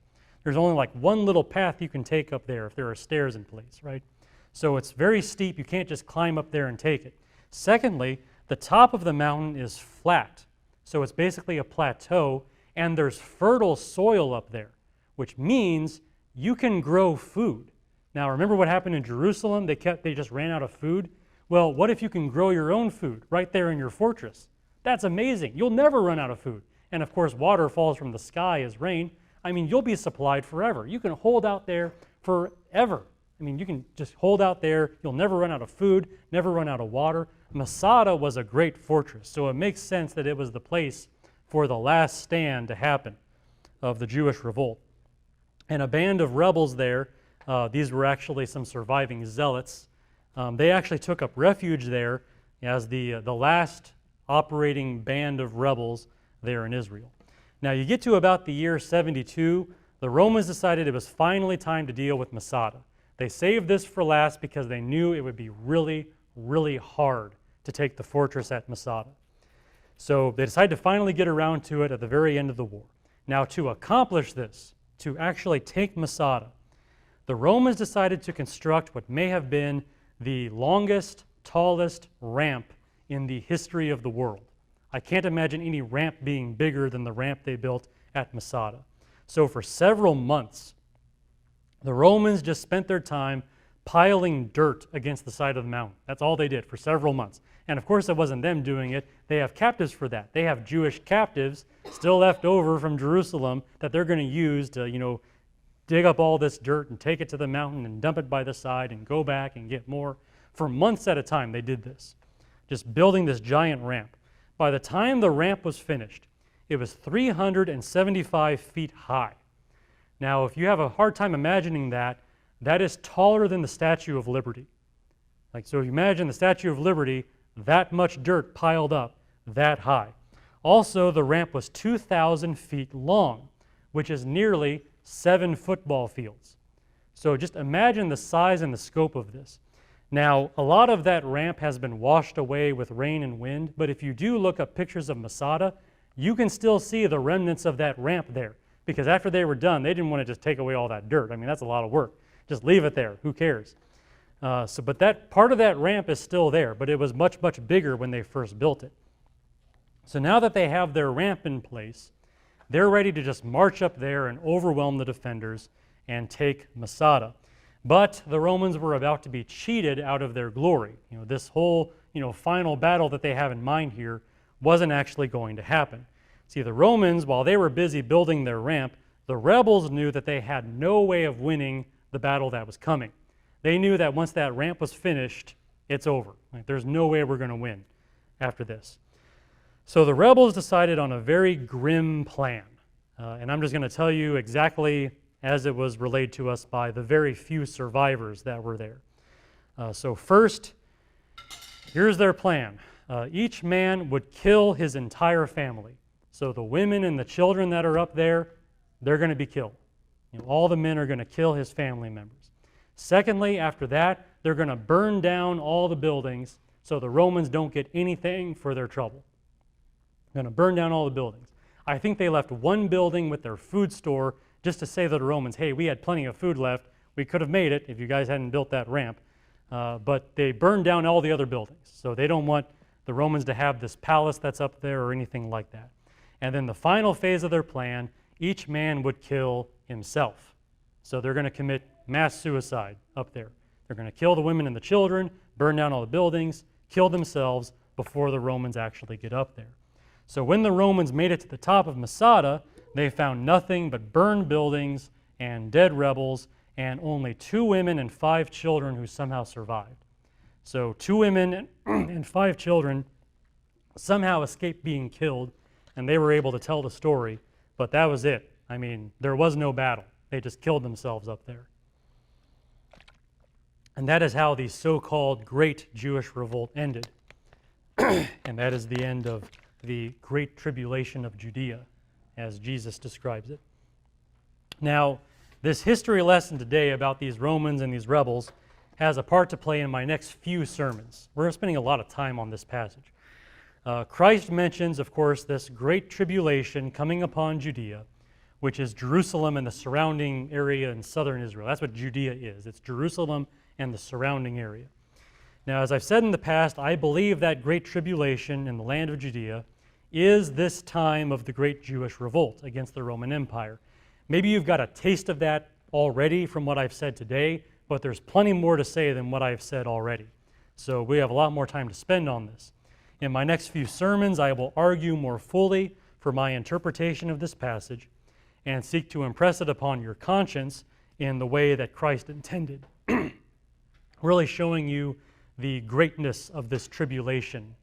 There's only like one little path you can take up there if there are stairs in place, right? So it's very steep. You can't just climb up there and take it. Secondly, the top of the mountain is flat. So it's basically a plateau, and there's fertile soil up there, which means you can grow food. Now, remember what happened in Jerusalem? They just ran out of food. Well, what if you can grow your own food right there in your fortress? That's amazing. You'll never run out of food. And of course, water falls from the sky as rain. I mean, you'll be supplied forever. You can hold out there forever. I mean, you can just hold out there. You'll never run out of food, never run out of water. Masada was a great fortress, so it makes sense that it was the place for the last stand to happen of the Jewish revolt. And a band of rebels there, these were actually some surviving zealots, they actually took up refuge there as the last operating band of rebels there in Israel. Now you get to about the year 72, the Romans decided it was finally time to deal with Masada. They saved this for last because they knew it would be really, really hard to take the fortress at Masada. So they decided to finally get around to it at the very end of the war. Now to accomplish this, to actually take Masada, the Romans decided to construct what may have been the longest, tallest ramp in the history of the world. I can't imagine any ramp being bigger than the ramp they built at Masada. So for several months, the Romans just spent their time piling dirt against the side of the mountain. That's all they did for several months. And of course, it wasn't them doing it. They have captives for that. They have Jewish captives still left over from Jerusalem that they're going to use to, dig up all this dirt and take it to the mountain and dump it by the side and go back and get more. For months at a time, they did this, just building this giant ramp. By the time the ramp was finished, it was 375 feet high. Now, if you have a hard time imagining that, that is taller than the Statue of Liberty. So if you imagine the Statue of Liberty, that much dirt piled up that high. Also, the ramp was 2,000 feet long, which is nearly 7 football fields. So just imagine the size and the scope of this. Now, a lot of that ramp has been washed away with rain and wind, but if you do look up pictures of Masada, you can still see the remnants of that ramp there, because after they were done, they didn't want to just take away all that dirt. I mean, that's a lot of work. Just leave it there. Who cares? But that part of that ramp is still there, but it was much, much bigger when they first built it. So now that they have their ramp in place, they're ready to just march up there and overwhelm the defenders and take Masada. But the Romans were about to be cheated out of their glory. This whole final battle that they have in mind here wasn't actually going to happen. See, the Romans, while they were busy building their ramp, the rebels knew that they had no way of winning the battle that was coming. They knew that once that ramp was finished, it's over. There's no way we're going to win after this. So the rebels decided on a very grim plan. And I'm just going to tell you exactly as it was relayed to us by the very few survivors that were there. So first, here's their plan. Each man would kill his entire family. So the women and the children that are up there, they're going to be killed. All the men are going to kill his family members. Secondly, after that, they're going to burn down all the buildings so the Romans don't get anything for their trouble. They're going to burn down all the buildings. I think they left one building with their food store just to say to the Romans, hey, we had plenty of food left. We could have made it if you guys hadn't built that ramp. But they burned down all the other buildings. So they don't want the Romans to have this palace that's up there or anything like that. And then the final phase of their plan, each man would kill himself. So they're going to commit mass suicide up there. They're going to kill the women and the children, burn down all the buildings, kill themselves before the Romans actually get up there. So when the Romans made it to the top of Masada, they found nothing but burned buildings and dead rebels and only 2 women and 5 children who somehow survived. So 2 women and 5 children somehow escaped being killed, and they were able to tell the story, but that was it. I mean, there was no battle. They just killed themselves up there. And that is how the so-called Great Jewish Revolt ended. And that is the end of the Great Tribulation of Judea, as Jesus describes it. Now, this history lesson today about these Romans and these rebels has a part to play in my next few sermons. We're spending a lot of time on this passage. Christ mentions, of course, this great tribulation coming upon Judea, which is Jerusalem and the surrounding area in southern Israel. That's what Judea is. It's Jerusalem and the surrounding area. Now, as I've said in the past, I believe that great tribulation in the land of Judea is this time of the great Jewish revolt against the Roman Empire. Maybe you've got a taste of that already from what I've said today, but there's plenty more to say than what I've said already. So we have a lot more time to spend on this. In my next few sermons, I will argue more fully for my interpretation of this passage and seek to impress it upon your conscience in the way that Christ intended, really showing you the greatness of this tribulation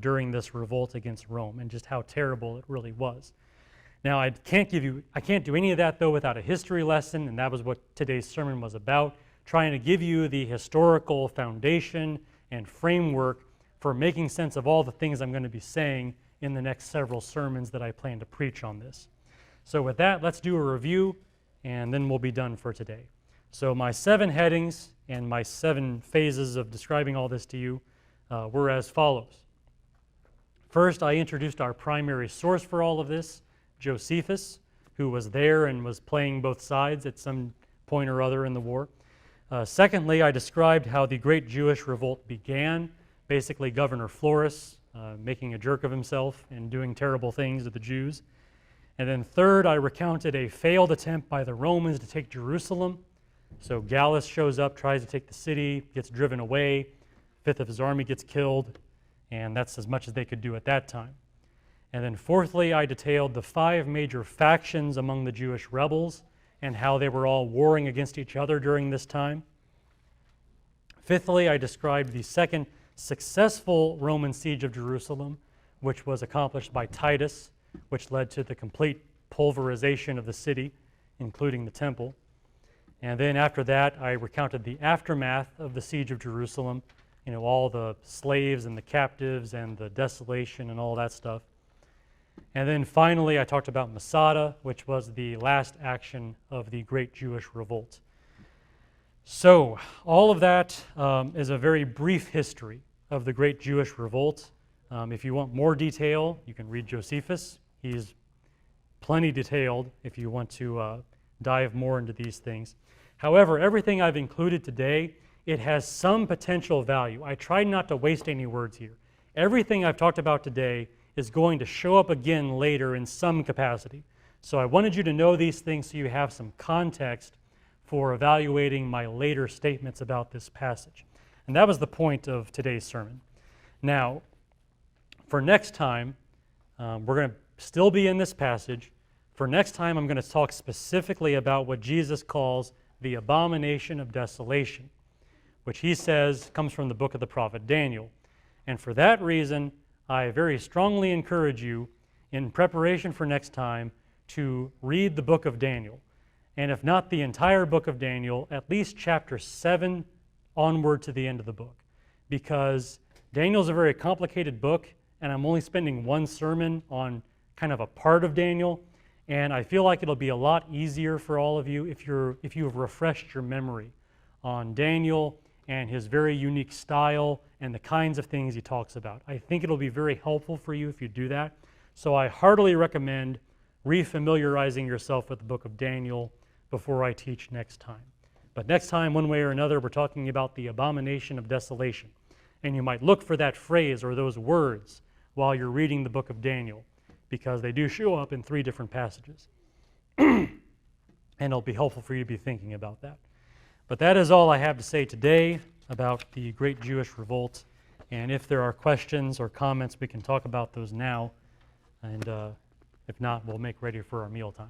during this revolt against Rome and just how terrible it really was. Now, I can't do any of that, though, without a history lesson, and that was what today's sermon was about, trying to give you the historical foundation and framework for making sense of all the things I'm going to be saying in the next several sermons that I plan to preach on this. So with that, let's do a review, and then we'll be done for today. So my 7 headings and my 7 phases of describing all this to you were as follows. First, I introduced our primary source for all of this, Josephus, who was there and was playing both sides at some point or other in the war. Secondly, I described how the Great Jewish Revolt began, basically Governor Florus making a jerk of himself and doing terrible things to the Jews. And then third, I recounted a failed attempt by the Romans to take Jerusalem. So Gallus shows up, tries to take the city, gets driven away, 1/5 of his army gets killed, and that's as much as they could do at that time. And then fourthly, I detailed the 5 major factions among the Jewish rebels and how they were all warring against each other during this time. Fifthly, I described the second successful Roman siege of Jerusalem, which was accomplished by Titus, which led to the complete pulverization of the city, including the temple. And then after that, I recounted the aftermath of the siege of Jerusalem, all the slaves and the captives and the desolation and all that stuff. And then finally, I talked about Masada, which was the last action of the Great Jewish Revolt. So all of that is a very brief history of the Great Jewish Revolt. If you want more detail, you can read Josephus. He's plenty detailed if you want to dive more into these things. However, everything I've included today, it has some potential value. I tried not to waste any words here. Everything I've talked about today is going to show up again later in some capacity. So I wanted you to know these things so you have some context for evaluating my later statements about this passage. And that was the point of today's sermon. Now, for next time, we're going to still be in this passage. For next time, I'm going to talk specifically about what Jesus calls the abomination of desolation, which he says comes from the book of the prophet Daniel. And for that reason, I very strongly encourage you, in preparation for next time, to read the book of Daniel. And if not the entire book of Daniel, at least chapter 7 onward to the end of the book. Because Daniel's a very complicated book, and I'm only spending one sermon on kind of a part of Daniel, and I feel like it'll be a lot easier for all of you if you have refreshed your memory on Daniel and his very unique style and the kinds of things he talks about. I think it'll be very helpful for you if you do that. So I heartily recommend refamiliarizing yourself with the book of Daniel before I teach next time. But next time, one way or another, we're talking about the abomination of desolation. And you might look for that phrase or those words while you're reading the book of Daniel, because they do show up in 3 different passages. And it'll be helpful for you to be thinking about that. But that is all I have to say today about the Great Jewish Revolt. And if there are questions or comments, we can talk about those now. And if not, we'll make ready for our mealtime.